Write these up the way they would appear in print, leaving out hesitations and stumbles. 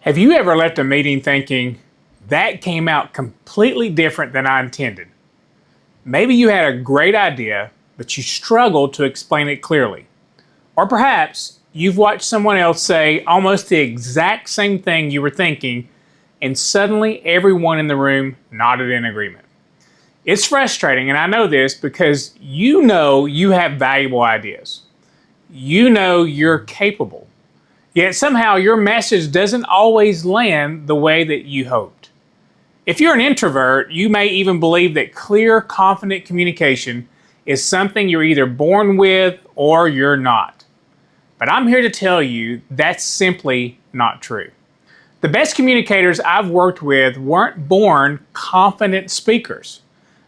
Have you ever left a meeting thinking, that came out completely different than I intended? Maybe you had a great idea, but you struggled to explain it clearly. Or perhaps you've watched someone else say almost the exact same thing you were thinking, and suddenly everyone in the room nodded in agreement. It's frustrating, and I know this because you know you have valuable ideas. You know you're capable. Yet somehow your message doesn't always land the way that you hoped. If you're an introvert, you may even believe that clear, confident communication is something you're either born with or you're not. But I'm here to tell you that's simply not true. The best communicators I've worked with weren't born confident speakers.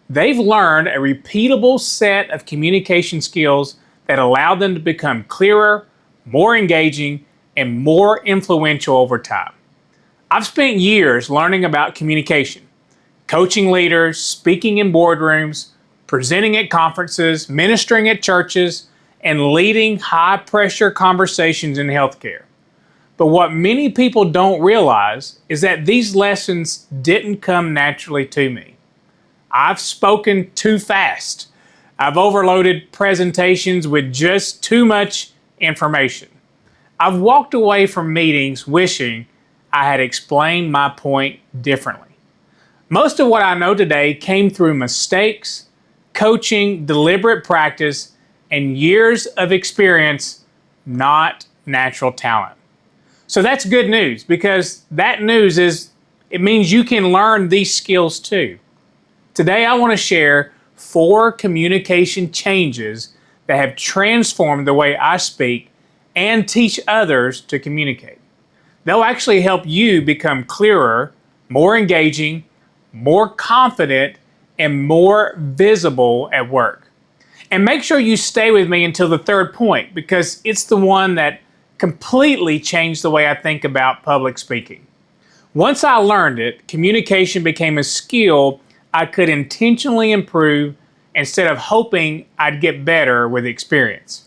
They've learned a repeatable set of communication skills that allow them to become clearer, more engaging, and more influential over time. I've spent years learning about communication, coaching leaders, speaking in boardrooms, presenting at conferences, ministering at churches, and leading high-pressure conversations in healthcare. But what many people don't realize is that these lessons didn't come naturally to me. I've spoken too fast. I've overloaded presentations with just too much information. I've walked away from meetings wishing I had explained my point differently. Most of what I know today came through mistakes, coaching, deliberate practice, and years of experience, not natural talent. So that's good news, because that news is it means you can learn these skills too. Today I want to share 4 communication changes that have transformed the way I speak and teach others to communicate. They'll actually help you become clearer, more engaging, more confident, and more visible at work. And make sure you stay with me until the 3rd point, because it's the one that completely changed the way I think about public speaking. Once I learned it, communication became a skill I could intentionally improve instead of hoping I'd get better with experience.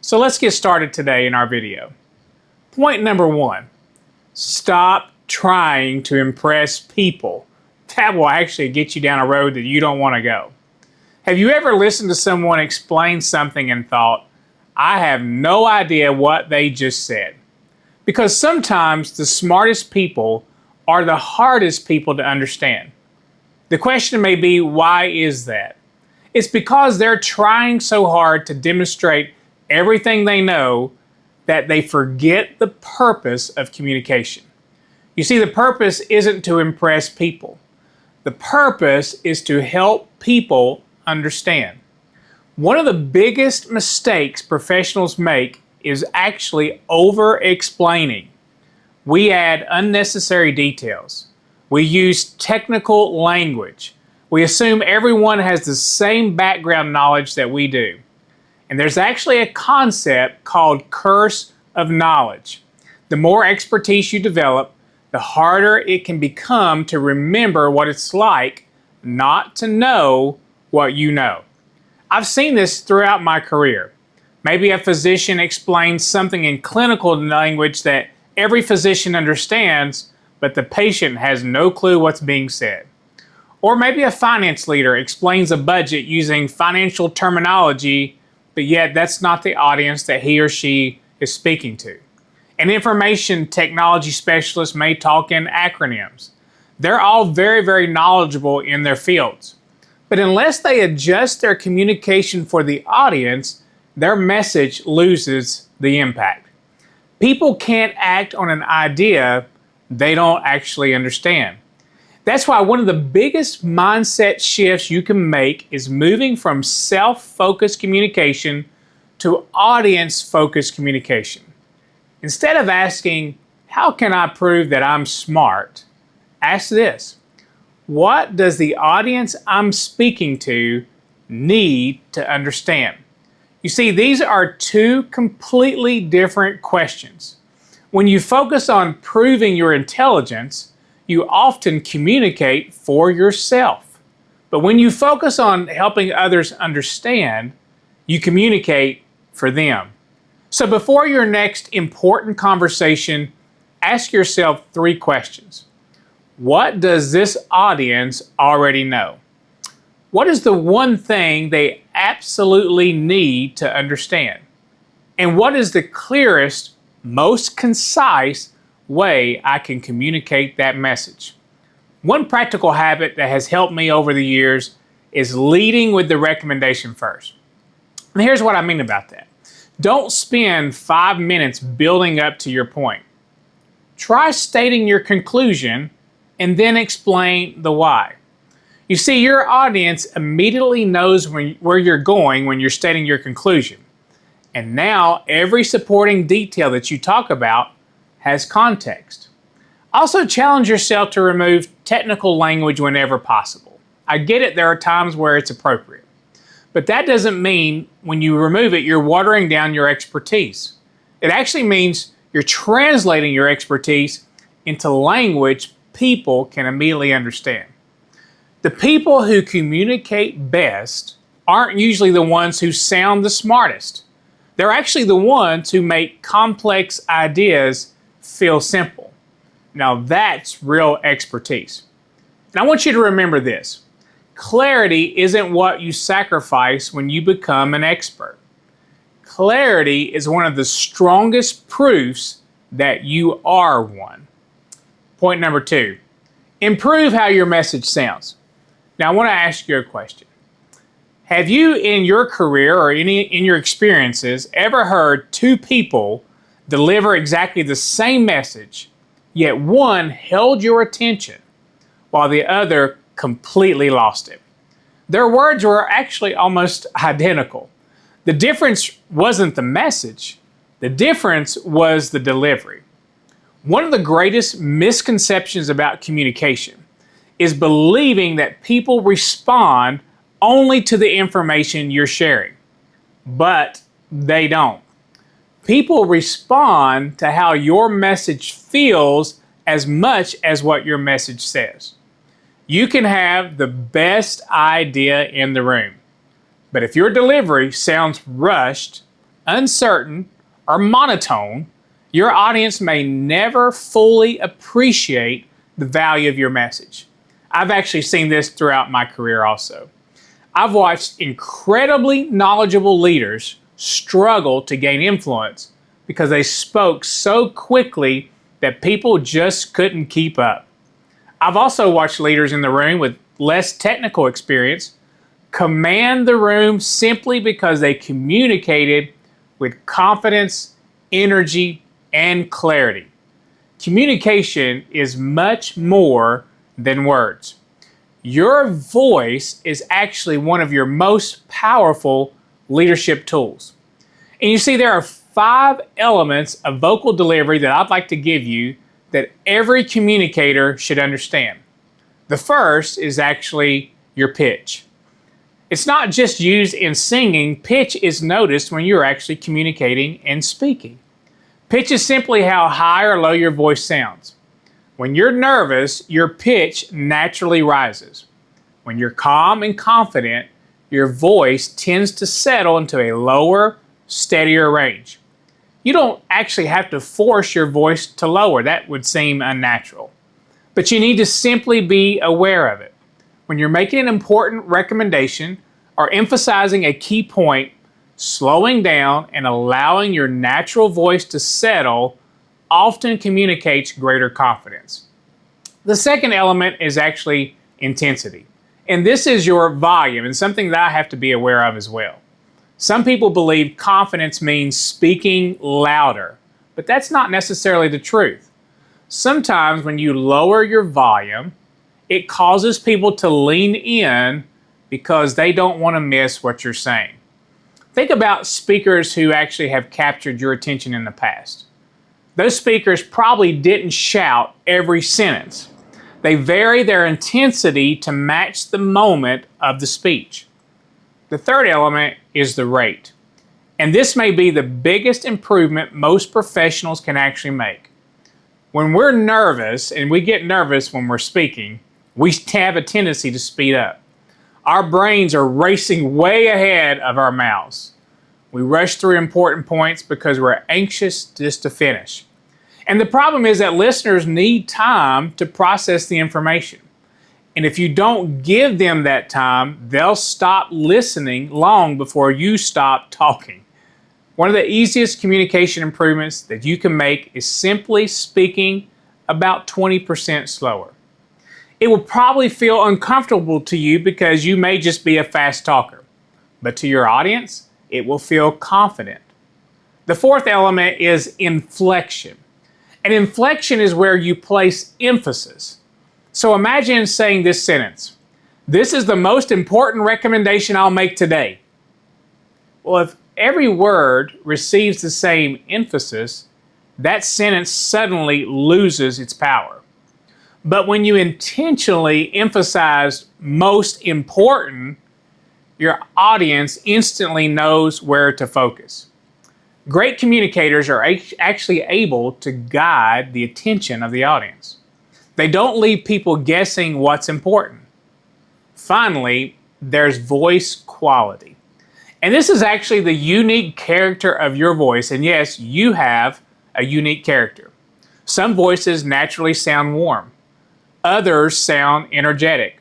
So let's get started today in our video. Point number 1, stop trying to impress people. That will actually get you down a road that you don't want to go. Have you ever listened to someone explain something and thought, I have no idea what they just said? Because sometimes the smartest people are the hardest people to understand. The question may be, why is that? It's because they're trying so hard to demonstrate everything they know that they forget the purpose of communication. You see, the purpose isn't to impress people. The purpose is to help people understand. One of the biggest mistakes professionals make is actually over-explaining. We add unnecessary details. We use technical language. We assume everyone has the same background knowledge that we do. And there's actually a concept called curse of knowledge. The more expertise you develop, the harder it can become to remember what it's like not to know what you know. I've seen this throughout my career. Maybe a physician explains something in clinical language that every physician understands, but the patient has no clue what's being said. Or maybe a finance leader explains a budget using financial terminology, but yet that's not the audience that he or she is speaking to. An information technology specialist may talk in acronyms. They're all very, very knowledgeable in their fields. But unless they adjust their communication for the audience, their message loses the impact. People can't act on an idea they don't actually understand. That's why one of the biggest mindset shifts you can make is moving from self-focused communication to audience-focused communication. Instead of asking, how can I prove that I'm smart? Ask this, what does the audience I'm speaking to need to understand? You see, these are 2 completely different questions. When you focus on proving your intelligence, you often communicate for yourself. But when you focus on helping others understand, you communicate for them. So before your next important conversation, ask yourself 3 questions. What does this audience already know? What is the one thing they absolutely need to understand? And what is the clearest, most concise way I can communicate that message? One practical habit that has helped me over the years is leading with the recommendation first. And here's what I mean about that. Don't spend 5 minutes building up to your point. Try stating your conclusion and then explain the why. You see, your audience immediately knows where you're going when you're stating your conclusion. And now every supporting detail that you talk about has context. Also, challenge yourself to remove technical language whenever possible. I get it, there are times where it's appropriate. But that doesn't mean when you remove it, you're watering down your expertise. It actually means you're translating your expertise into language people can immediately understand. The people who communicate best aren't usually the ones who sound the smartest. They're actually the ones who make complex ideas feel simple. Now that's real expertise. And I want you to remember this. Clarity isn't what you sacrifice when you become an expert. Clarity is one of the strongest proofs that you are one. Point number 2, improve how your message sounds. Now I want to ask you a question. Have you in your career or in your experiences ever heard 2 people deliver exactly the same message, yet one held your attention while the other completely lost it? Their words were actually almost identical. The difference wasn't the message, the difference was the delivery. One of the greatest misconceptions about communication is believing that people respond only to the information you're sharing, but they don't. People respond to how your message feels as much as what your message says. You can have the best idea in the room, but if your delivery sounds rushed, uncertain, or monotone, your audience may never fully appreciate the value of your message. I've actually seen this throughout my career also. I've watched incredibly knowledgeable leaders struggle to gain influence because they spoke so quickly that people just couldn't keep up. I've also watched leaders in the room with less technical experience command the room simply because they communicated with confidence, energy, and clarity. Communication is much more than words. Your voice is actually one of your most powerful leadership tools. And you see, there are 5 elements of vocal delivery that I'd like to give you that every communicator should understand. The first is actually your pitch. It's not just used in singing. Pitch is noticed when you're actually communicating and speaking. Pitch is simply how high or low your voice sounds. When you're nervous, your pitch naturally rises. When you're calm and confident, your voice tends to settle into a lower, steadier range. You don't actually have to force your voice to lower. That would seem unnatural. But you need to simply be aware of it. When you're making an important recommendation or emphasizing a key point, slowing down and allowing your natural voice to settle often communicates greater confidence. The second element is actually intensity. And this is your volume, and something that I have to be aware of as well. Some people believe confidence means speaking louder, but that's not necessarily the truth. Sometimes when you lower your volume, it causes people to lean in because they don't want to miss what you're saying. Think about speakers who actually have captured your attention in the past. Those speakers probably didn't shout every sentence. They vary their intensity to match the moment of the speech. The third element is the rate. And this may be the biggest improvement most professionals can actually make. When we're nervous, and we get nervous when we're speaking, we have a tendency to speed up. Our brains are racing way ahead of our mouths. We rush through important points because we're anxious just to finish. And the problem is that listeners need time to process the information. And if you don't give them that time, they'll stop listening long before you stop talking. One of the easiest communication improvements that you can make is simply speaking about 20% slower. It will probably feel uncomfortable to you because you may just be a fast talker, but to your audience, it will feel confident. The fourth element is inflection. And inflection is where you place emphasis. So imagine saying this sentence: "This is the most important recommendation I'll make today." Well, if every word receives the same emphasis, that sentence suddenly loses its power. But when you intentionally emphasize most important, your audience instantly knows where to focus. Great communicators are actually able to guide the attention of the audience. They don't leave people guessing what's important. Finally, there's voice quality. And this is actually the unique character of your voice. And yes, you have a unique character. Some voices naturally sound warm. Others sound energetic.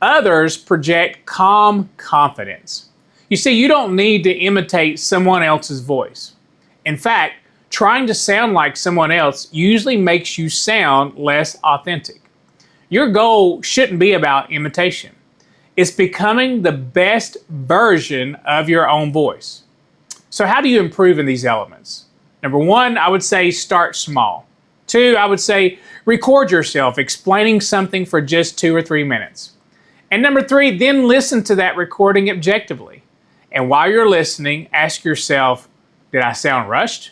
Others project calm confidence. You see, you don't need to imitate someone else's voice. In fact, trying to sound like someone else usually makes you sound less authentic. Your goal shouldn't be about imitation. It's becoming the best version of your own voice. So how do you improve in these elements? Number one, I would say start small. Two, I would say record yourself explaining something for just 2 or 3 minutes. And number three, then listen to that recording objectively. And while you're listening, ask yourself, did I sound rushed?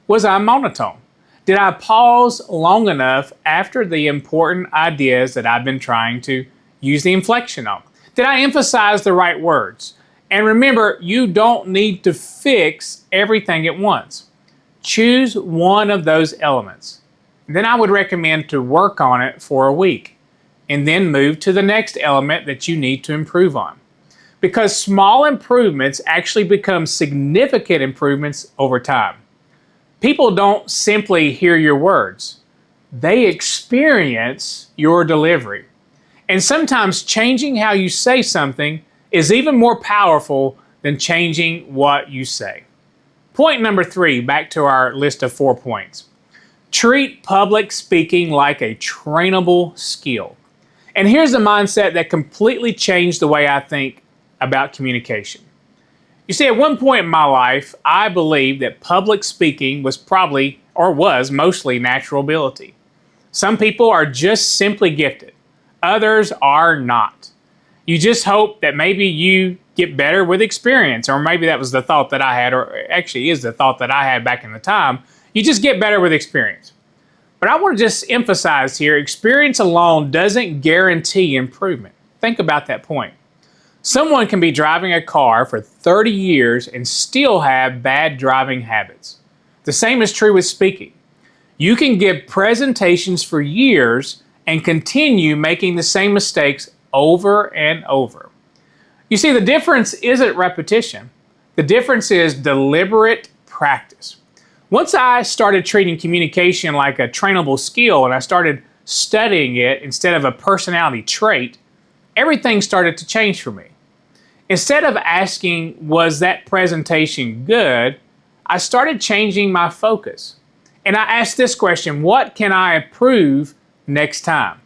Was I monotone? Did I pause long enough after the important ideas that I've been trying to use the inflection on? Did I emphasize the right words? And remember, you don't need to fix everything at once. Choose one of those elements. Then I would recommend to work on it for a week and then move to the next element that you need to improve on. Because small improvements actually become significant improvements over time. People don't simply hear your words. They experience your delivery. And sometimes changing how you say something is even more powerful than changing what you say. Point number 3, back to our list of 4 points. Treat public speaking like a trainable skill. And here's the mindset that completely changed the way I think about communication. You see, at one point in my life, I believed that public speaking was mostly natural ability. Some people are just simply gifted. Others are not. You just hope that maybe you get better with experience, or maybe that was the thought that I had, or actually is the thought that I had back in the time. You just get better with experience. But I want to just emphasize here, experience alone doesn't guarantee improvement. Think about that point. Someone can be driving a car for 30 years and still have bad driving habits. The same is true with speaking. You can give presentations for years and continue making the same mistakes over and over. You see, the difference isn't repetition. The difference is deliberate practice. Once I started treating communication like a trainable skill and I started studying it instead of a personality trait, everything started to change for me. Instead of asking, was that presentation good, I started changing my focus. And I asked this question, what can I improve next time?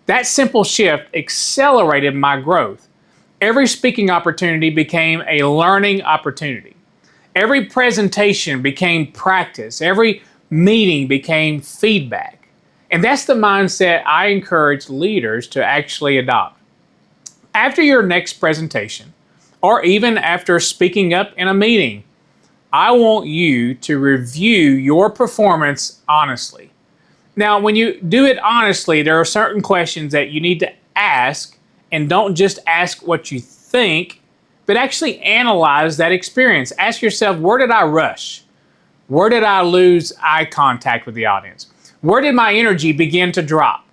That simple shift accelerated my growth. Every speaking opportunity became a learning opportunity. Every presentation became practice. Every meeting became feedback. And that's the mindset I encourage leaders to actually adopt. After your next presentation, or even after speaking up in a meeting, I want you to review your performance honestly. Now, when you do it honestly, there are certain questions that you need to ask, and don't just ask what you think, but actually analyze that experience. Ask yourself, where did I rush? Where did I lose eye contact with the audience? Where did my energy begin to drop?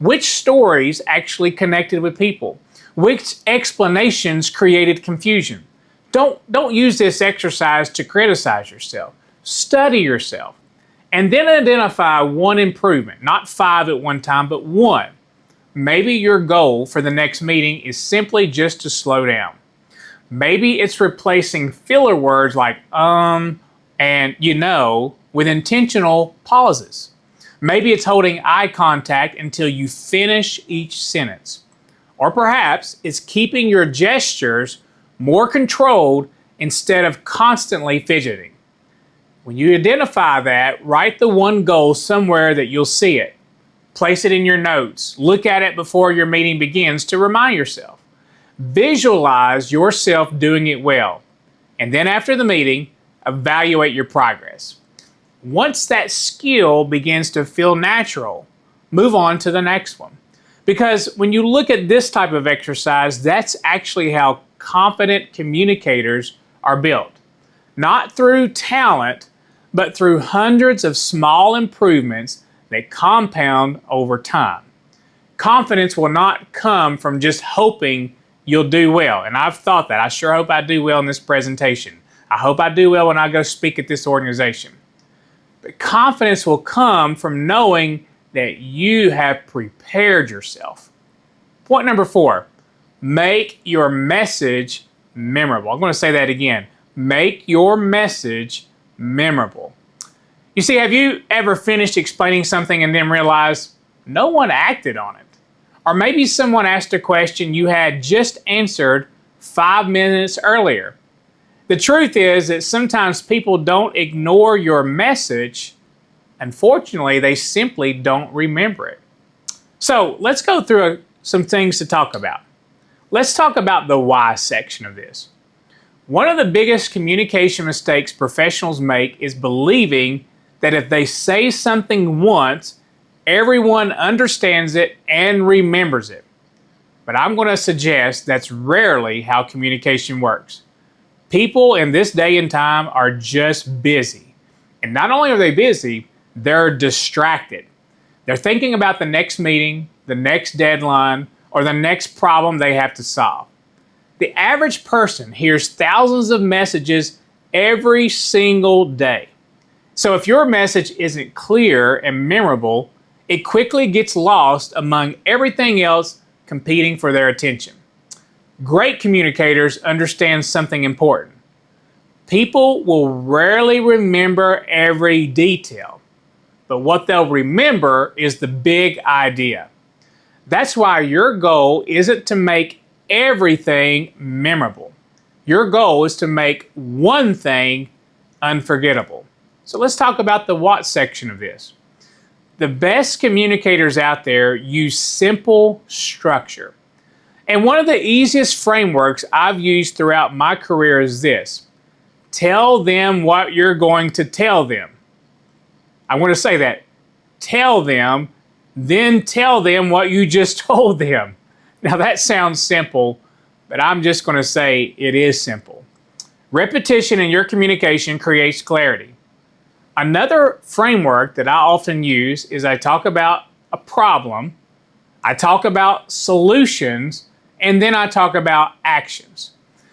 Which stories actually connected with people? Which explanations created confusion? Don't use this exercise to criticize yourself. Study yourself. And then identify one improvement, not 5 at one time, but one. Maybe your goal for the next meeting is simply just to slow down. Maybe it's replacing filler words like and with intentional pauses. Maybe it's holding eye contact until you finish each sentence. Or perhaps it's keeping your gestures more controlled instead of constantly fidgeting. When you identify that, write the one goal somewhere that you'll see it. Place it in your notes. Look at it before your meeting begins to remind yourself. Visualize yourself doing it well. And then after the meeting, evaluate your progress. Once that skill begins to feel natural, move on to the next one. Because when you look at this type of exercise, that's actually how confident communicators are built. Not through talent, but through hundreds of small improvements that compound over time. Confidence will not come from just hoping you'll do well. And I've thought that. I sure hope I do well in this presentation. I hope I do well when I go speak at this organization. But confidence will come from knowing that you have prepared yourself. Point number 4, make your message memorable. I'm going to say that again. Make your message memorable. You see, have you ever finished explaining something and then realized no one acted on it? Or maybe someone asked a question you had just answered 5 minutes earlier. The truth is that sometimes people don't ignore your message. Unfortunately, they simply don't remember it. So let's go through some things to talk about. Let's talk about the why section of this. One of the biggest communication mistakes professionals make is believing that if they say something once, everyone understands it and remembers it. But I'm going to suggest that's rarely how communication works. People in this day and time are just busy. And not only are they busy, they're distracted. They're thinking about the next meeting, the next deadline, or the next problem they have to solve. The average person hears thousands of messages every single day. So if your message isn't clear and memorable, it quickly gets lost among everything else competing for their attention. Great communicators understand something important. People will rarely remember every detail, but what they'll remember is the big idea. That's why your goal isn't to make everything memorable. Your goal is to make one thing unforgettable. So let's talk about the what section of this. The best communicators out there use simple structure. And one of the easiest frameworks I've used throughout my career is this. Tell them what you're going to tell them. I want to say that. Tell them, then tell them what you just told them. Now that sounds simple, but I'm just going to say it is simple. Repetition in your communication creates clarity. Another framework that I often use is I talk about a problem, I talk about solutions, and then I talk about actions.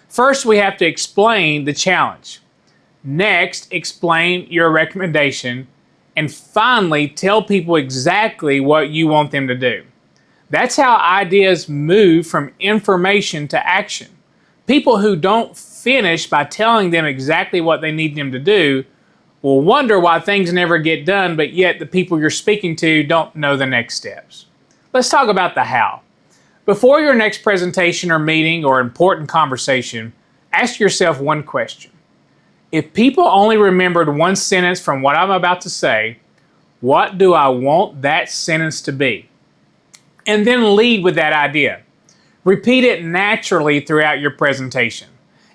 First, we have to explain the challenge. Next, explain your recommendation. And finally, tell people exactly what you want them to do. That's how ideas move from information to action. People who don't finish by telling them exactly what they need them to do will wonder why things never get done, but yet the people you're speaking to don't know the next steps. Let's talk about the how. Before your next presentation or meeting or important conversation, ask yourself one question. If people only remembered one sentence from what I'm about to say, what do I want that sentence to be? And then lead with that idea. Repeat it naturally throughout your presentation.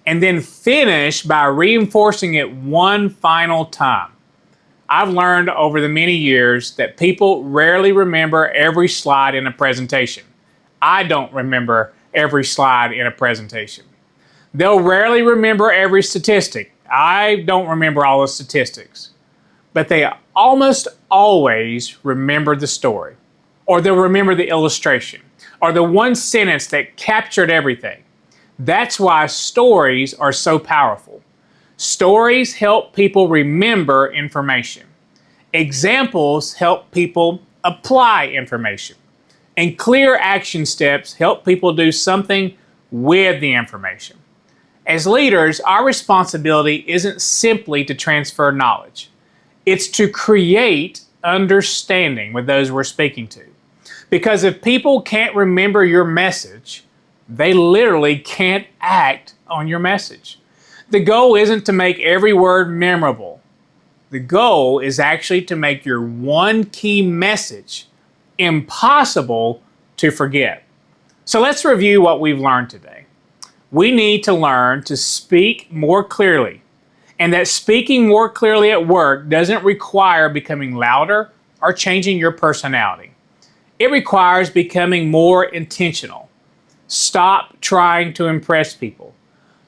And then finish by reinforcing it one final time. I've learned over the many years that people rarely remember every slide in a presentation. I don't remember every slide in a presentation. They'll rarely remember every statistic. I don't remember all the statistics. But they almost always remember the story. Or they'll remember the illustration. Or the one sentence that captured everything. That's why stories are so powerful. Stories help people remember information. Examples help people apply information. And clear action steps help people do something with the information. As leaders, our responsibility isn't simply to transfer knowledge. It's to create understanding with those we're speaking to. Because if people can't remember your message, they literally can't act on your message. The goal isn't to make every word memorable. The goal is actually to make your one key message impossible to forget. So let's review what we've learned today. We need to learn to speak more clearly, and that speaking more clearly at work doesn't require becoming louder or changing your personality. It requires becoming more intentional. Stop trying to impress people.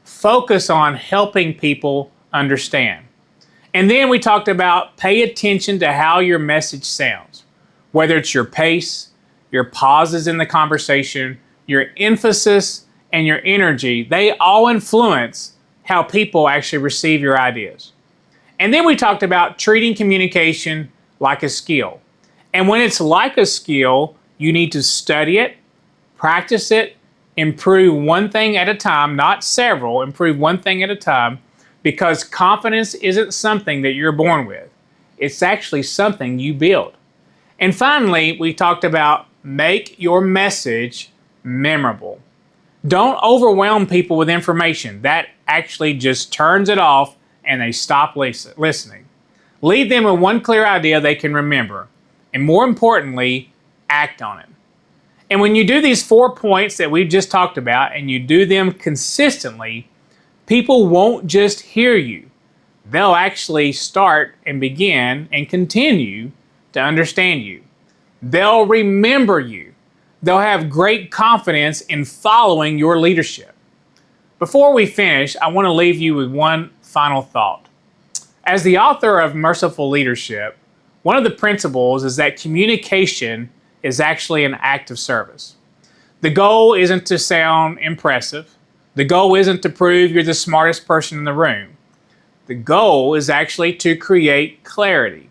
Focus on helping people understand. And then we talked about pay attention to how your message sounds, whether it's your pace, your pauses in the conversation, your emphasis, and your energy. They all influence how people actually receive your ideas. And then we talked about treating communication like a skill. And when it's like a skill, you need to study it, practice it, improve one thing at a time, not several, improve one thing at a time, because confidence isn't something that you're born with. It's actually something you build. And finally, we talked about make your message memorable. Don't overwhelm people with information. That actually just turns it off and they stop listening. Leave them with one clear idea they can remember. And more importantly, act on it. And when you do these 4 points that we've just talked about and you do them consistently, people won't just hear you. They'll actually start and begin and continue to understand you. They'll remember you. They'll have great confidence in following your leadership. Before we finish, I want to leave you with one final thought. As the author of Merciful Leadership, one of the principles is that communication is actually an act of service. The goal isn't to sound impressive. The goal isn't to prove you're the smartest person in the room. The goal is actually to create clarity.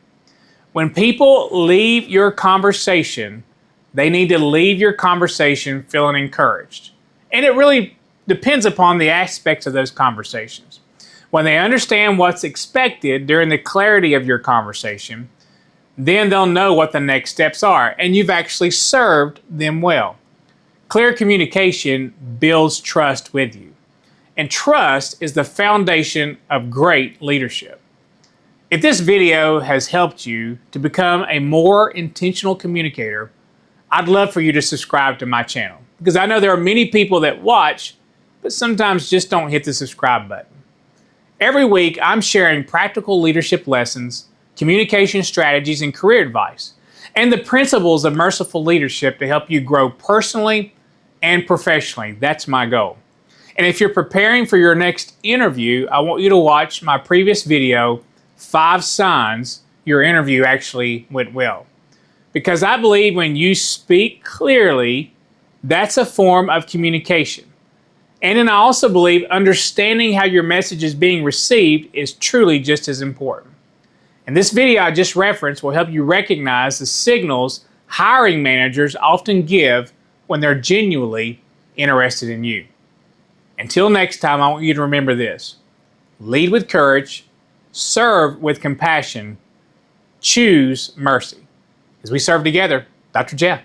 When people leave your conversation, they need to leave your conversation feeling encouraged. And it really depends upon the aspects of those conversations. When they understand what's expected during the clarity of your conversation, then they'll know what the next steps are, and you've actually served them well. Clear communication builds trust with you, and trust is the foundation of great leadership. If this video has helped you to become a more intentional communicator, I'd love for you to subscribe to my channel, because I know there are many people that watch, but sometimes just don't hit the subscribe button. Every week, I'm sharing practical leadership lessons, communication strategies, and career advice, and the principles of merciful leadership to help you grow personally and professionally. That's my goal. And if you're preparing for your next interview, I want you to watch my previous video, 5 Signs Your Interview Actually Went Well. Because I believe when you speak clearly, that's a form of communication. And then I also believe understanding how your message is being received is truly just as important. And this video I just referenced will help you recognize the signals hiring managers often give when they're genuinely interested in you. Until next time, I want you to remember this. Lead with courage, serve with compassion, choose mercy. As we serve together, Dr. Jeff.